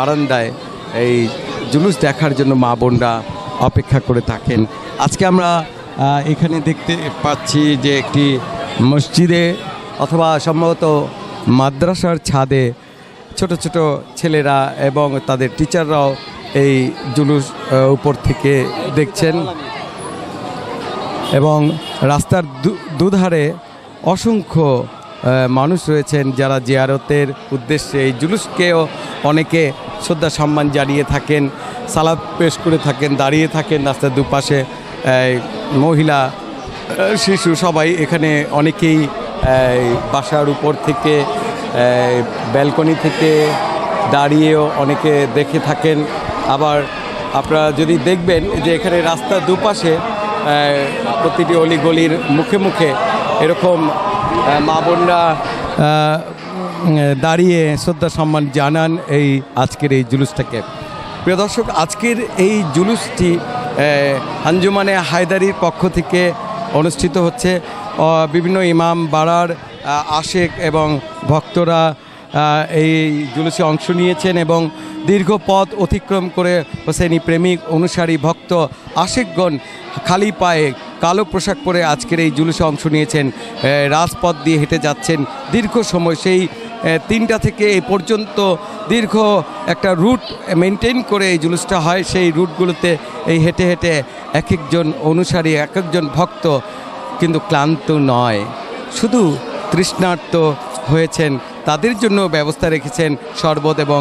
বারান্দায় এই জুলুস দেখার জন্য মা বোনরা অপেক্ষা করে থাকেন। আজকে আমরা এখানে দেখতে পাচ্ছি যে একটি মসজিদে অথবা সম্ভবত মাদ্রাসার ছাদে ছোট ছোট ছেলেরা এবং তাদের টিচাররাও এই জুলুস উপর থেকে দেখছেন এবং রাস্তার দুধারে অসংখ্য মানুষ রয়েছেন যারা জিয়ারতের উদ্দেশ্যে এই জুলুসকেও অনেকে শ্রদ্ধা সম্মান জানিয়ে থাকেন, সালাত পেশ করে থাকেন, দাঁড়িয়ে থাকেন রাস্তার দুপাশে। মহিলা শিশু সবাই এখানে অনেকেই বাসার উপর থেকে ব্যালকনি থেকে দাঁড়িয়েও অনেকে দেখে থাকেন। আবার আপনারা যদি দেখবেন যে এখানে রাস্তার দুপাশে প্রতিটি অলিগলির মুখে মুখে এরকম মা বোনরা দাঁড়িয়ে শ্রদ্ধা সম্মান জানান এই আজকের এই জুলুসটাকে। প্রিয় দর্শক, আজকের এই জুলুসটি আঞ্জুমানে হায়দারির পক্ষ থেকে অনুষ্ঠিত হচ্ছে। বিভিন্ন ইমাম বাড়ার আশেক এবং ভক্তরা এই জুলুসে অংশ নিয়েছেন এবং দীর্ঘ পথ অতিক্রম করে হোসেনি প্রেমিক অনুসারী ভক্ত আশেকগণ খালি পায়ে কালো পোশাক পরে আজকের এই জুলুসে অংশ নিয়েছেন। রাজপথ দিয়ে হেঁটে যাচ্ছেন দীর্ঘ সময়, সেই 3টা থেকে এ পর্যন্ত দীর্ঘ একটা রুট মেনটেন করে এই জুলুসটা হয়। সেই রুটগুলোতে এই হেঁটে হেঁটে এক একজন অনুসারী, এক একজন ভক্ত কিন্তু ক্লান্ত নয়, শুধু তৃষ্ণার্ত হয়েছেন। তাদের জন্য ব্যবস্থা রেখেছেন শরবত এবং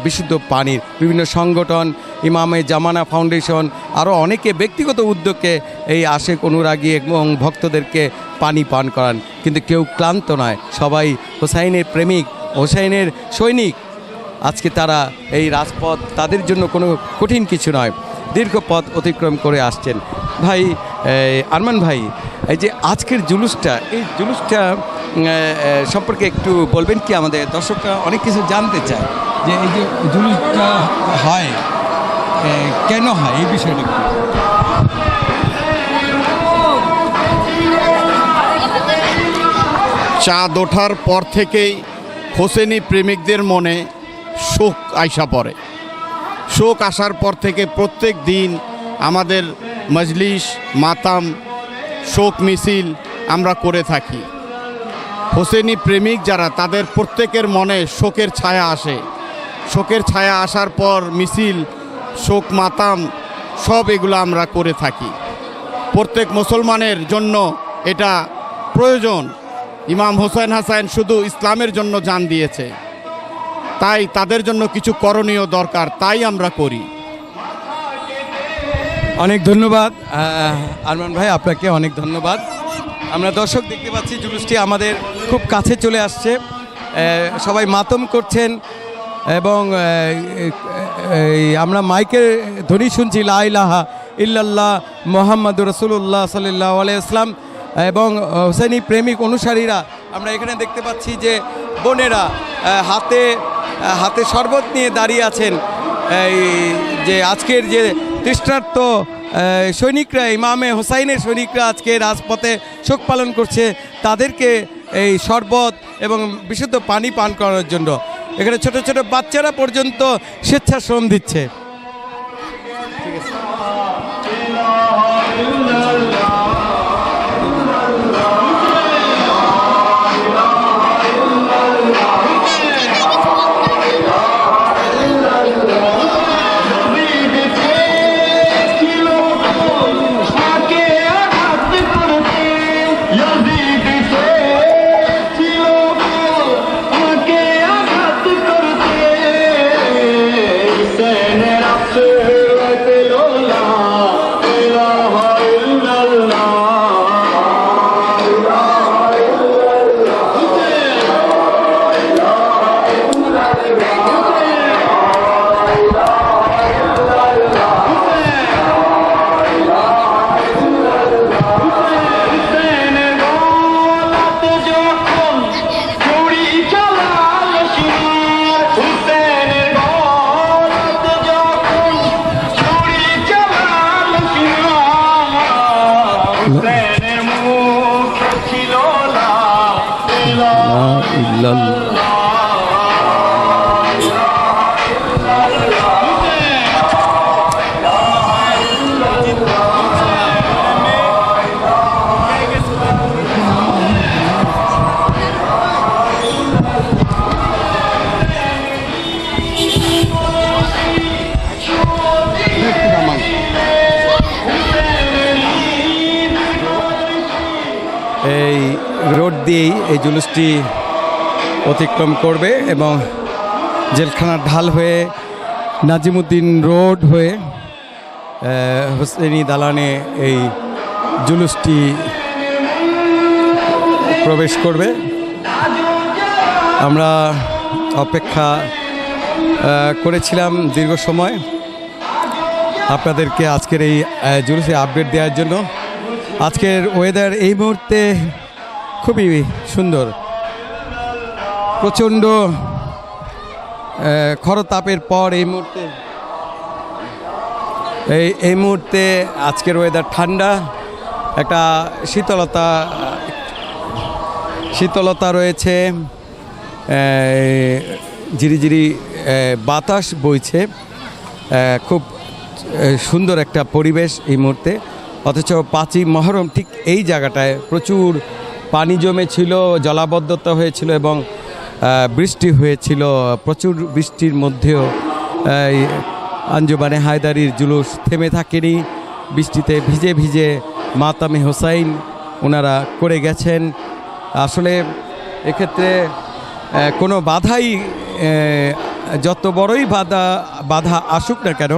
বিশুদ্ধ পানির। বিভিন্ন সংগঠন, ইমামে জামানা ফাউন্ডেশন, আরও অনেকে ব্যক্তিগত উদ্যোগে এই আশেক অনুরাগী এবং ভক্তদেরকে পানি পান করান। কিন্তু কেউ ক্লান্ত নয়, সবাই হোসাইনের প্রেমিক, হোসাইনের সৈনিক। আজকে তারা এই রাজপথ তাদের জন্য কোনো কঠিন কিছু নয়, দীর্ঘ পথ অতিক্রম করে আসছেন। ভাই আরমান ভাই, এই যে আজকের জুলুসটা, এই জুলুসটা সম্পর্কে একটু বলবেন কি? আমাদের দর্শকরা অনেক কিছু জানতে চায় যে এই যে জুলুসটা হয় কেন হয়, এই বিষয়টা কি? চাঁদ ওঠার পর থেকেই হোসেনি প্রেমিকদের মনে শোক আইসা পড়ে। শোক আসার পর থেকে প্রত্যেক দিন আমাদের মজলিস, মাতাম, শোক মিছিল আমরা করে থাকি। হোসেনি প্রেমিক যারা, তাদের প্রত্যেকের মনে শোকের ছায়া আসে। শোকের ছায়া আসার পর মিছিল, শোক মাতাম সব এগুলো আমরা করে থাকি। প্রত্যেক মুসলমানের জন্য এটা প্রয়োজন। ইমাম হোসেন হাসান শুধু ইসলামের জন্য জান দিয়েছে, তাই তাদের জন্য কিছু করণীয় দরকার, তাই আমরা করি। অনেক ধন্যবাদ আরমান ভাই, আপনাকে অনেক ধন্যবাদ। আমরা দর্শক দেখতে পাচ্ছি জুলুসটি আমাদের খুব কাছে চলে আসছে, সবাই মাতম করছেন এবং আমরা মাইকের ধ্বনি শুনছি লা ইলাহা ইল্লাল্লাহ মুহাম্মাদুর রাসূলুল্লাহ সাল্লাল্লাহু আলাইহি ওয়াসাল্লাম। এবং হোসেনি প্রেমিক অনুসারীরা আমরা এখানে দেখতে পাচ্ছি যে বোনেরা হাতে হাতে শরবত নিয়ে দাঁড়িয়ে আছেন। এই যে আজকের যে তৃষ্ণার্ত সৈনিকরা, ইমামে হোসাইনের সৈনিকরা আজকে রাজপথে শোক পালন করছে, তাদেরকে এই শরবত এবং বিশুদ্ধ পানি পান করানোর জন্য এখানে ছোট ছোট বাচ্চারা পর্যন্ত স্বেচ্ছাশ্রম দিচ্ছে। ঠিক আছে। La দিয়েই এই জুলুসটি অতিক্রম করবে এবং জেলখানার ঢাল হয়ে নাজিমুদ্দিন রোড হয়ে হোসেনি দালানে এই জুলুসটি প্রবেশ করবে। আমরা অপেক্ষা করেছিলাম দীর্ঘ সময় আপনাদেরকে আজকের এই জুলুসে আপডেট দেওয়ার জন্য। আজকের ওয়েদার এই মুহূর্তে খুবই সুন্দর, প্রচণ্ড খরতাপের পর এই মুহূর্তে আজকের ওয়েদার ঠান্ডা, একটা শীতলতা রয়েছে, ঝিরিঝিরি বাতাস বইছে, খুব সুন্দর একটা পরিবেশ এই মুহূর্তে। অথচ 5ই মহরম ঠিক এই জায়গাটায় প্রচুর পানি জমেছিল, জলাবদ্ধতা হয়েছিল এবং বৃষ্টি হয়েছিল। প্রচুর বৃষ্টির মধ্যেও আঞ্জুমানে হায়দারির জুলুস থেমে থাকেনি। বৃষ্টিতে ভিজে ভিজে মাতামে হোসাইন ওনারা করে গেছেন। আসলে এক্ষেত্রে কোনো বাধাই, যত বড়ই বাধা আসুক না কেন,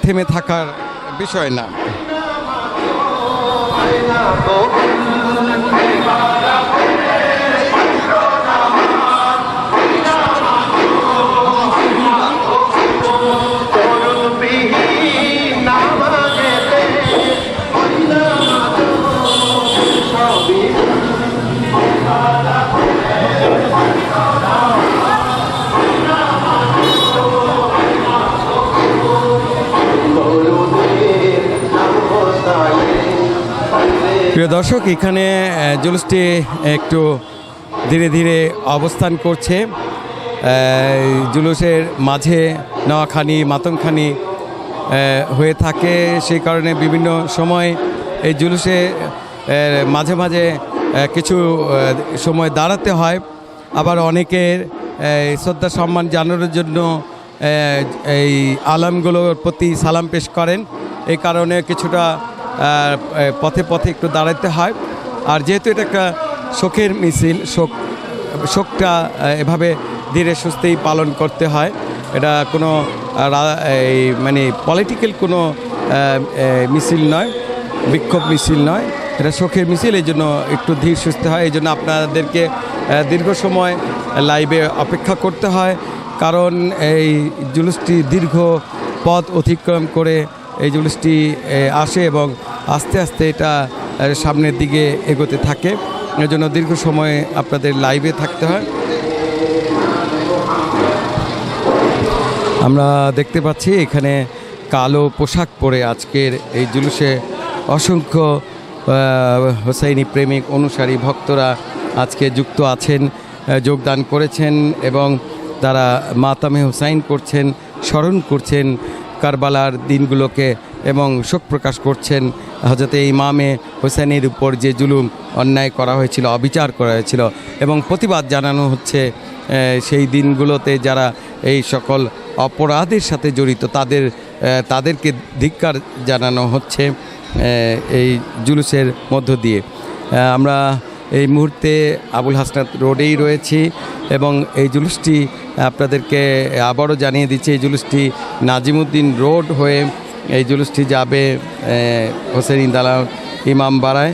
থেমে থাকার বিষয় না। প্রিয় দর্শক, এখানে জুলুসটি একটু ধীরে ধীরে অবস্থান করছে। জুলুসের মাঝে নোয়াখালী মাতমখানি হয়ে থাকে, সেই কারণে বিভিন্ন সময় এই জুলুসে মাঝে মাঝে কিছু সময় দাঁড়াতে হয়। আবার অনেকের শ্রদ্ধা সম্মান জানানোর জন্য এই আলামগুলোর প্রতি সালাম পেশ করেন, এই কারণে কিছুটা পথে পথে একটু দাঁড়াতে হয়। আর যেহেতু এটা একটা শোকের মিছিল, শোকটা এভাবে ধীরে সুস্থেই পালন করতে হয়। এটা কোনো মানে পলিটিক্যাল কোনো মিছিল নয়, বিক্ষোভ মিছিল নয়, এটা শোকের মিছিল। এই জন্য একটু ধীর সুস্থে হয়। এই জন্য আপনাদেরকে দীর্ঘ সময় লাইভে অপেক্ষা করতে হয়, কারণ এই জুলুসটি দীর্ঘ পথ অতিক্রম করে এই জুলুসটি আসে এবং আস্তে আস্তে এটা সামনের দিকে এগোতে থাকে। এর জন্য দীর্ঘ সময় আপনাদের লাইভে থাকতে হয়। আমরা দেখতে পাচ্ছি এখানে কালো পোশাক পরে আজকের এই জুলুসে অসংখ্য হোসাইনি প্রেমিক অনুসারী ভক্তরা আজকে যুক্ত আছেন, যোগদান করেছেন এবং তারা মাতামে হোসাইন করছেন, স্মরণ করছেন কারবালার দিনগুলোকে এবং শোক প্রকাশ করছেন হযরতে ইমামে হোসেনের উপর যে জুলুম অন্যায় করা হয়েছিল, অবিচার করা হয়েছিল এবং প্রতিবাদ জানানো হচ্ছে সেই দিনগুলোতে যারা এই সকল অপরাধের সাথে জড়িত তাদেরকে ধিক্কার জানানো হচ্ছে এই জুলুসের মধ্য দিয়ে। আমরা এই মুহূর্তে আবুল হাসনাত রোডেই রয়েছি এবং এই জুলুসটি আপনাদেরকে আবারও জানিয়ে দিচ্ছি, এই জুলুসটি নাজিমুদ্দিন রোড হয়ে এই জুলুসটি যাবে হোসেনি দালান ইমামবাড়ায়।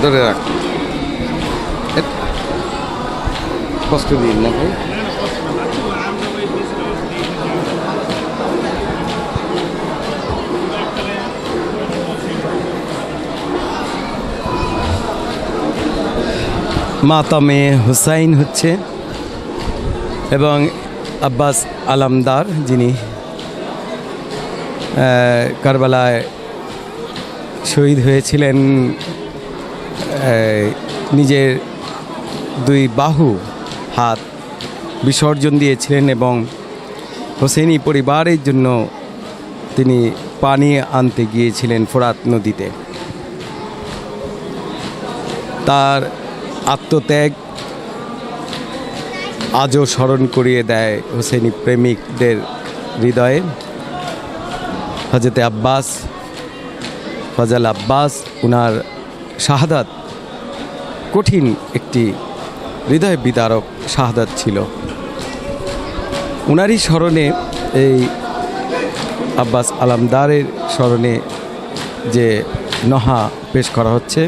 ধরে রাখ, কষ্ট দিন না ভাই। মাতামে হুসাইন হচ্ছে এবং আব্বাস আলামদার যিনি কারবালায় শহীদ হয়েছিলেন, নিজের দুই বাহু হাত বিসর্জন দিয়েছিলেন এবং হোসেনি পরিবারের জন্য তিনি পানি আনতে গিয়েছিলেন ফোরাত নদীতে। তার আত্মত্যাগ আজও স্মরণ করিয়ে দেয় হোসেনি প্রেমিকদের হৃদয়ে। হজরতে আব্বাস, ফজল আব্বাস, উনার শাহাদাত কঠিন একটি হৃদয় বিদারক শাহাদাত ছিল। উনারই স্মরণে এই আব্বাস আলামদারের স্মরণে যে নহা পেশ করা হচ্ছে।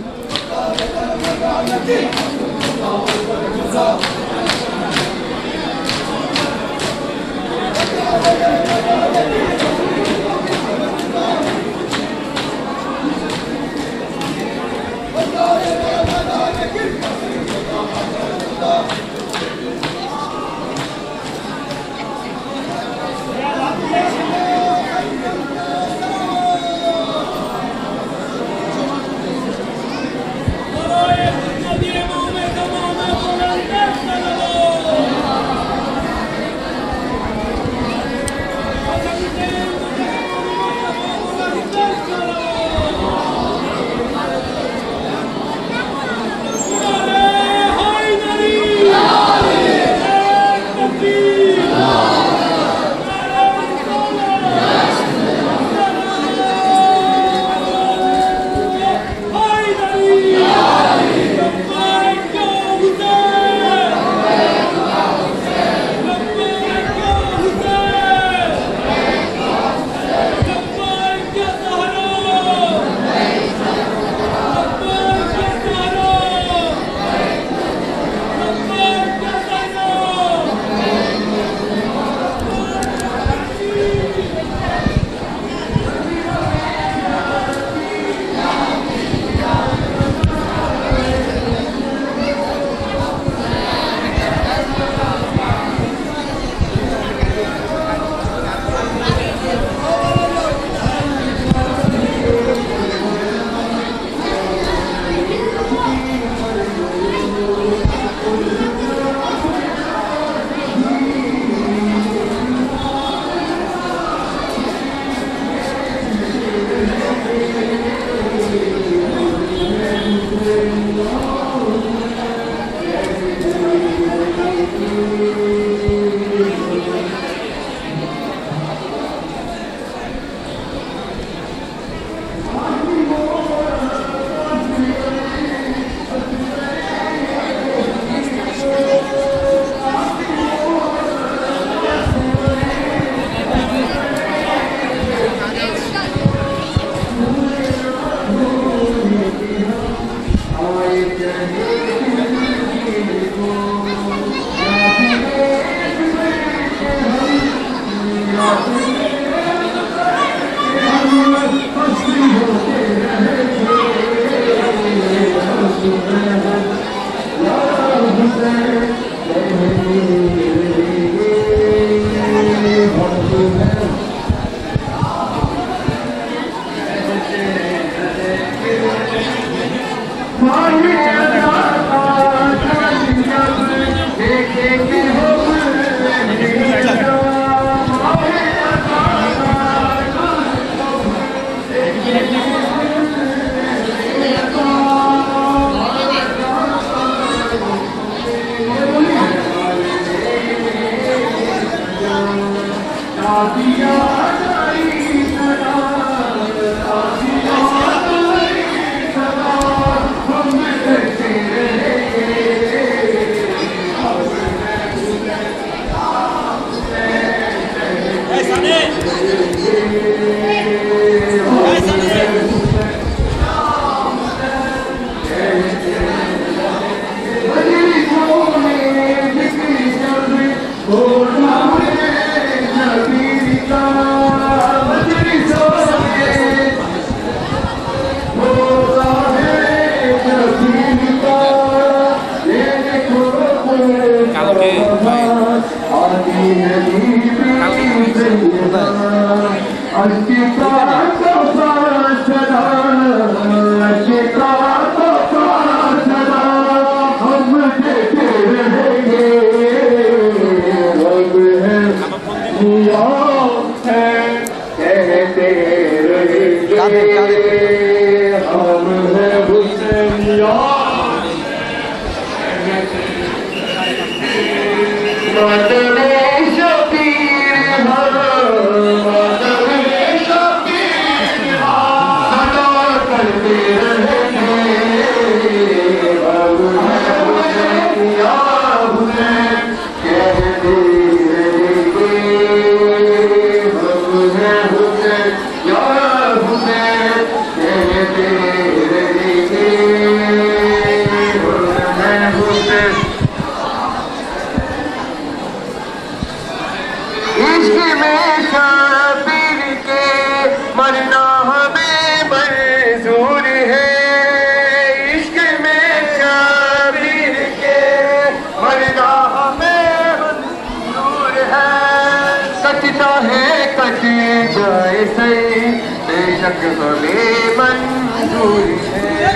जग में मंजूर है।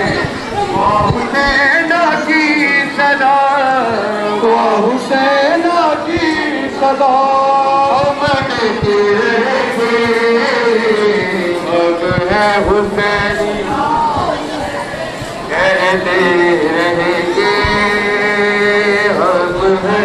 वो हुसैन की सदा, वो हुसैन की सदा मनाते रहेंगे। अब है हुसैनी कहते रहेंगे, अब है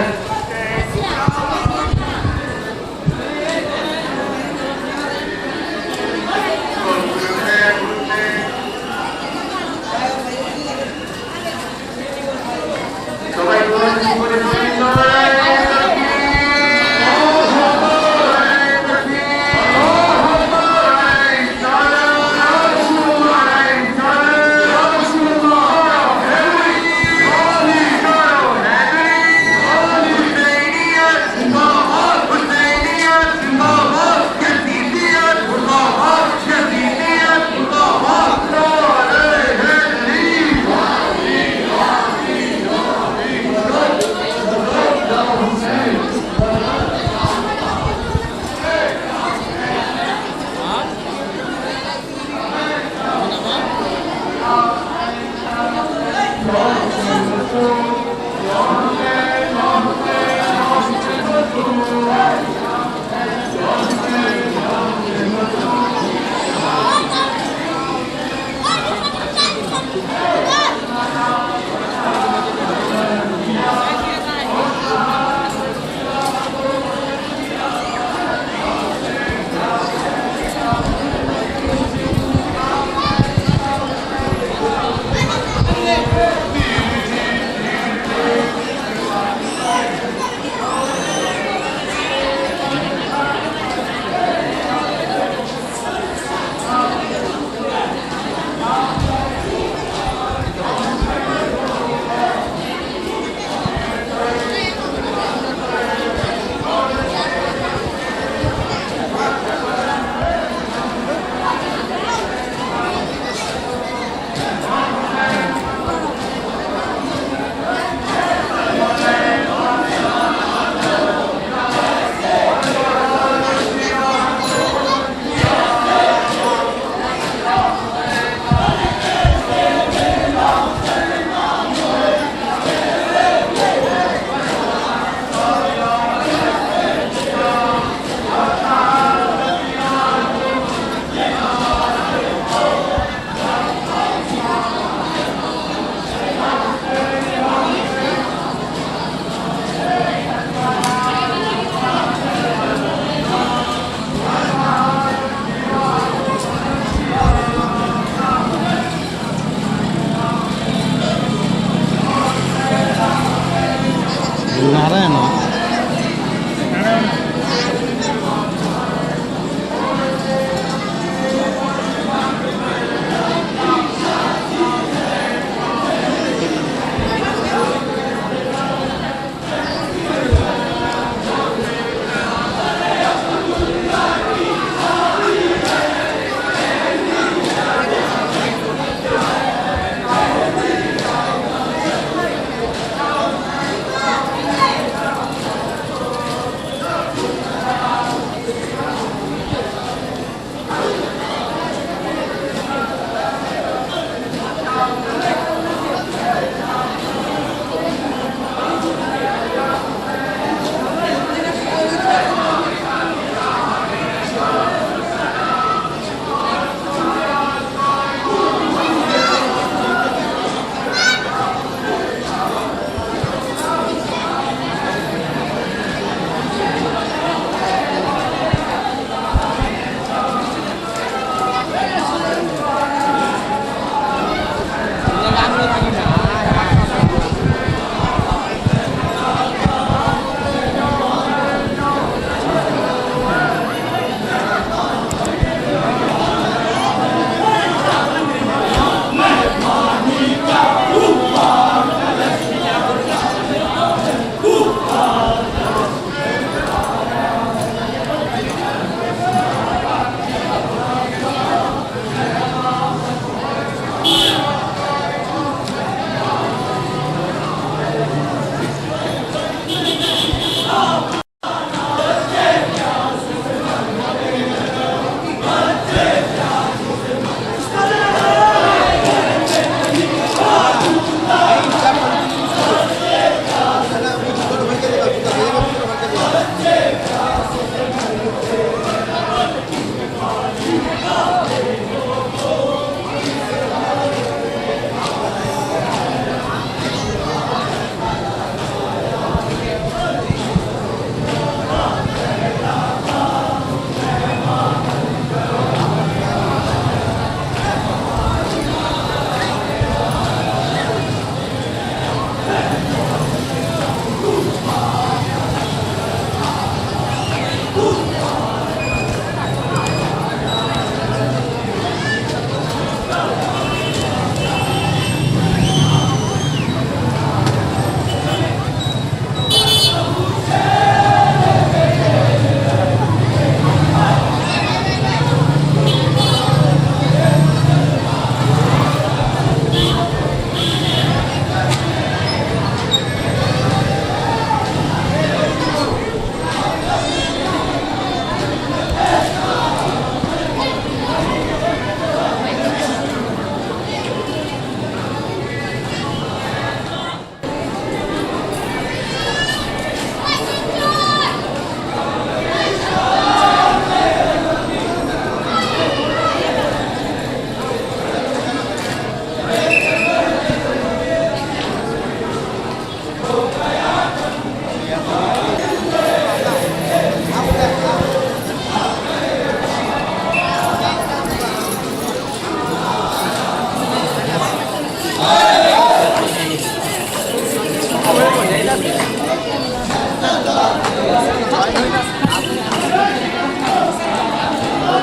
নারায়ণ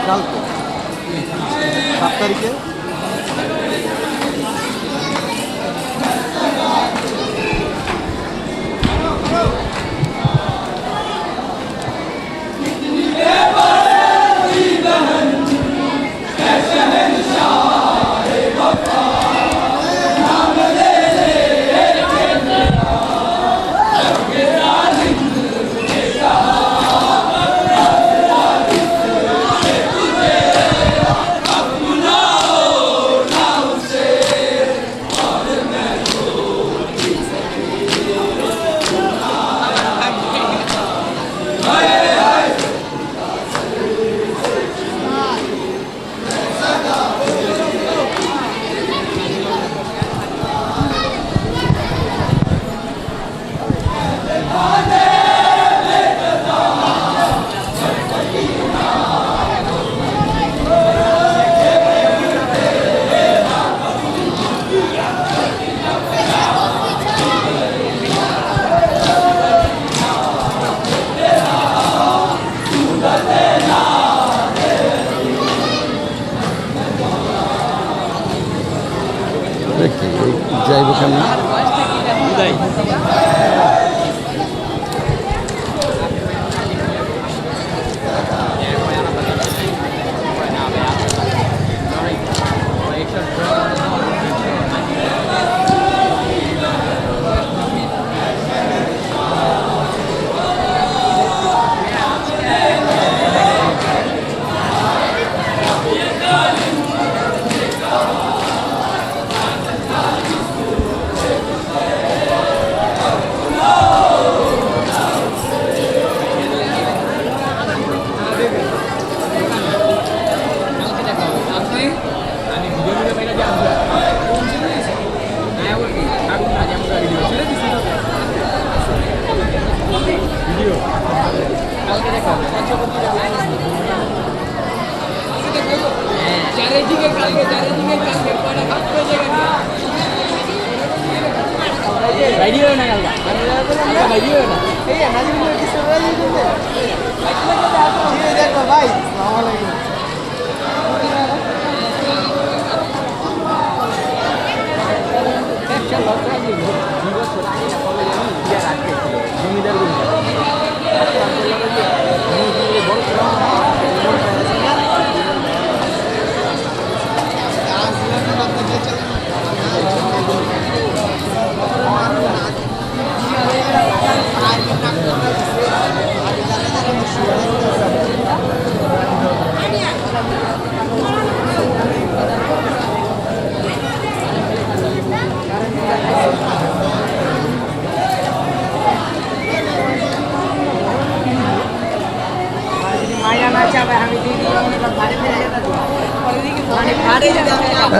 কালকে 7 তারিখে যাইব কেমন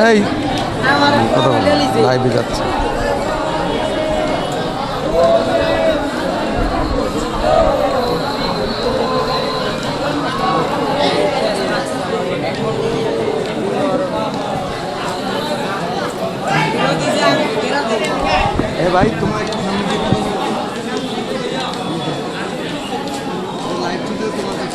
এই লাইভে যাচ্ছে। এ ভাই তোমরা একটু সামনে দিয়ে লাইভ ভিডিও তোমাদের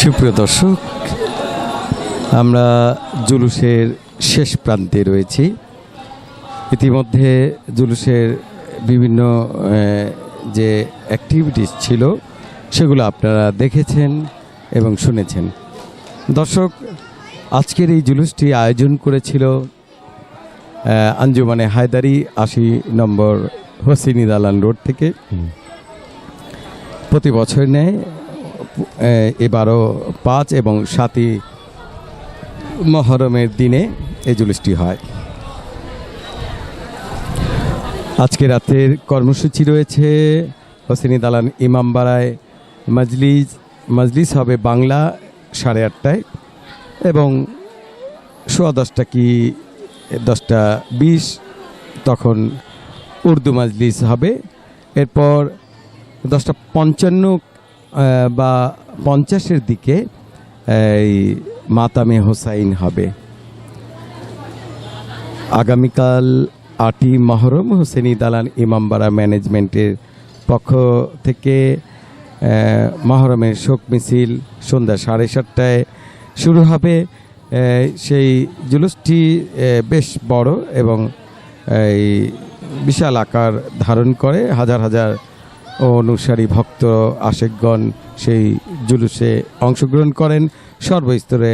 সুপ্রিয় দর্শক, আমরা জুলুসের শেষ প্রান্তে রয়েছি। ইতিমধ্যে জুলুসের বিভিন্ন যে অ্যাক্টিভিটিস ছিল সেগুলো আপনারা দেখেছেন এবং শুনেছেন। দর্শক, আজকের এই জুলুসটি আয়োজন করেছিল আঞ্জুমানে হায়দারি ৮০ নম্বর হোসেনি দালান রোড থেকে। প্রতি বছর নেয়, এবারও ৫ এবং ৭ই মহরমের দিনে এই জুলুসটি হয়। আজকে রাতের কর্মসূচি রয়েছে হোসেনি দালান ইমামবাড়ায় মজলিস হবে বাংলা ৮:৩০ এবং ১০:১০ কি ১০:২০ তখন উর্দু মজলিস হবে। এরপর ১০:৫৫ বা ৫০-এর দিকে এই মাতামে হোসাইন হবে। আগামীকাল 8ই মহরম হোসেনি দালান ইমামবাড়া ম্যানেজমেন্টের পক্ষ থেকে মহরমের শোক মিছিল সন্ধ্যা 7:30টায় শুরু হবে। সেই জুলুসটি বেশ বড় এবং এই বিশাল আকার ধারণ করে। হাজার হাজার অনুসারী ভক্ত আশেকগণ সেই জুলুসে অংশগ্রহণ করেন। সর্বস্তরে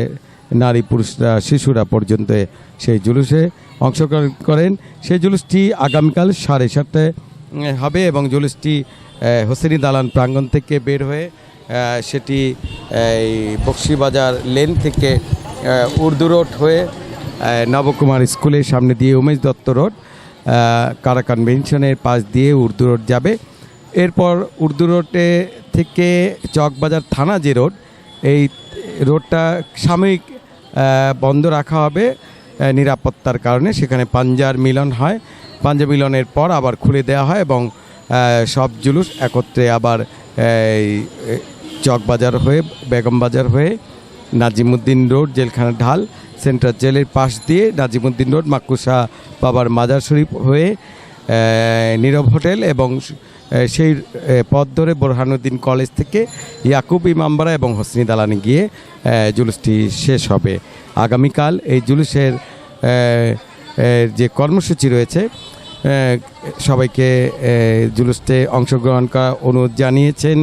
নারী পুরুষরা শিশুরা পর্যন্ত সেই জুলুসে অংশগ্রহণ করেন। সেই জুলুসটি আগামীকাল 7:30টায় হবে এবং জুলুসটি হোসেনি দালান প্রাঙ্গণ থেকে বের হয়ে সেটি এই বক্সিবাজার লেন থেকে উর্দু রোড হয়ে নবকুমার স্কুলের সামনে দিয়ে উমেশ দত্ত রোড, কারা কনভেনশনের পাশ দিয়ে উর্দু রোড যাবে। এরপর উর্দু রোডে থেকে চকবাজার থানা যে রোড, এই রোডটা সাময়িক বন্ধ রাখা হবে নিরাপত্তার কারণে। সেখানে পাঞ্জার মিলন হয়, পাঞ্জা মিলনের পর আবার খুলে দেওয়া হয় এবং সব জুলুস একত্রে আবার চকবাজার হয়ে বেগমবাজার হয়ে নাজিমুদ্দিন রোড জেলখানা ঢাল সেন্ট্রাল জেলের পাশ দিয়ে নাজিমুদ্দিন রোড মাকুসা বাবার মাজার শরীফ হয়ে নীরব হোটেল এবং সেই পথ ধরে বোরহানুদ্দিন কলেজ থেকে ইয়াকুব ইমামবাড়া এবং হোসেনি দালানে গিয়ে জুলুসটি শেষ হবে। আগামীকাল এই জুলুসের যে কর্মসূচি রয়েছে সবাইকে জুলুসে অংশগ্রহণ করার অনুরোধ জানিয়েছেন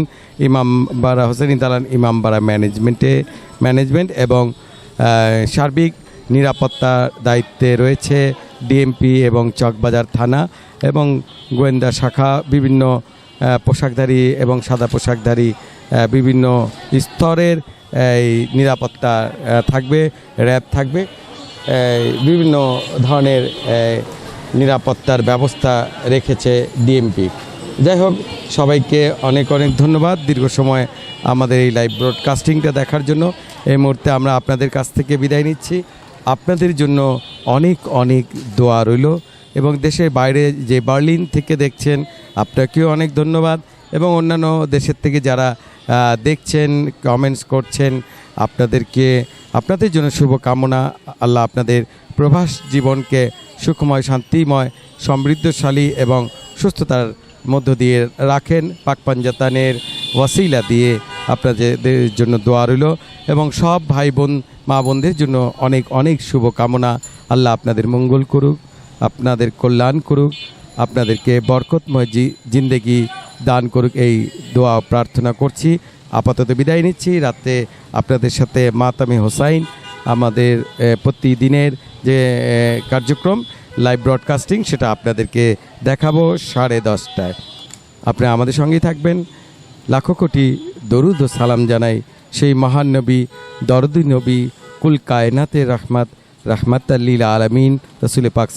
ইমামবাড়া হোসেনি দালান ইমামবাড়া ম্যানেজমেন্ট এবং সার্বিক নিরাপত্তার দায়িত্বে রয়েছে ডিএমপি এবং চকবাজার থানা এবং গোয়েন্দা শাখা, বিভিন্ন পোশাকধারী এবং সাদা পোশাকধারী বিভিন্ন স্তরের এই নিরাপত্তা থাকবে, র্যাব থাকবে, বিভিন্ন ধরনের নিরাপত্তার ব্যবস্থা রেখেছে ডিএমপি। যাই হোক, সবাইকে অনেক অনেক ধন্যবাদ দীর্ঘ সময় আমাদের এই লাইভ ব্রডকাস্টিংটা দেখার জন্য। এই মুহূর্তে আমরা আপনাদের কাছ থেকে বিদায় নিচ্ছি। আপনাদের জন্য অনেক অনেক দোয়া রইল এবং দেশের বাইরে যে বার্লিন থেকে দেখছেন আপনাকেও অনেক ধন্যবাদ এবং অন্যান্য দেশের থেকে যারা দেখছেন কমেন্টস করছেন আপনাদের জন্য শুভকামনা। আল্লাহ আপনাদের প্রবাস জীবনকে সুখময়, শান্তিময়, সমৃদ্ধশালী এবং সুস্থতার মধ্য দিয়ে রাখেন। পাক পাঞ্জাতানের ওয়াসিলা দিয়ে আপনাদের জন্য দোয়া রইল এবং সব ভাই বোন মা বোনদের জন্য অনেক অনেক শুভকামনা। আল্লাহ আপনাদের মঙ্গল করুক, আপনাদের কল্যাণ করুক, আপনাদেরকে বরকতময় জিন্দেগি দান করুক, এই দোয়া প্রার্থনা করছি। আপাতত বিদায় নিচ্ছি। রাতে আপনাদের সাথে মাতামে হোসাইন আমাদের প্রতিদিনের যে কার্যক্রম লাইভ ব্রডকাস্টিং সেটা আপনাদেরকে দেখাবো 10:30টায়। আপনারা আমাদের সঙ্গেই থাকবেন। লাখো কোটি দরুদ ও সালাম জানাই সেই মহান নবী, দরদি নবী, কুল কায়নাতে রহমাত লিল আলামিন রসুল পাক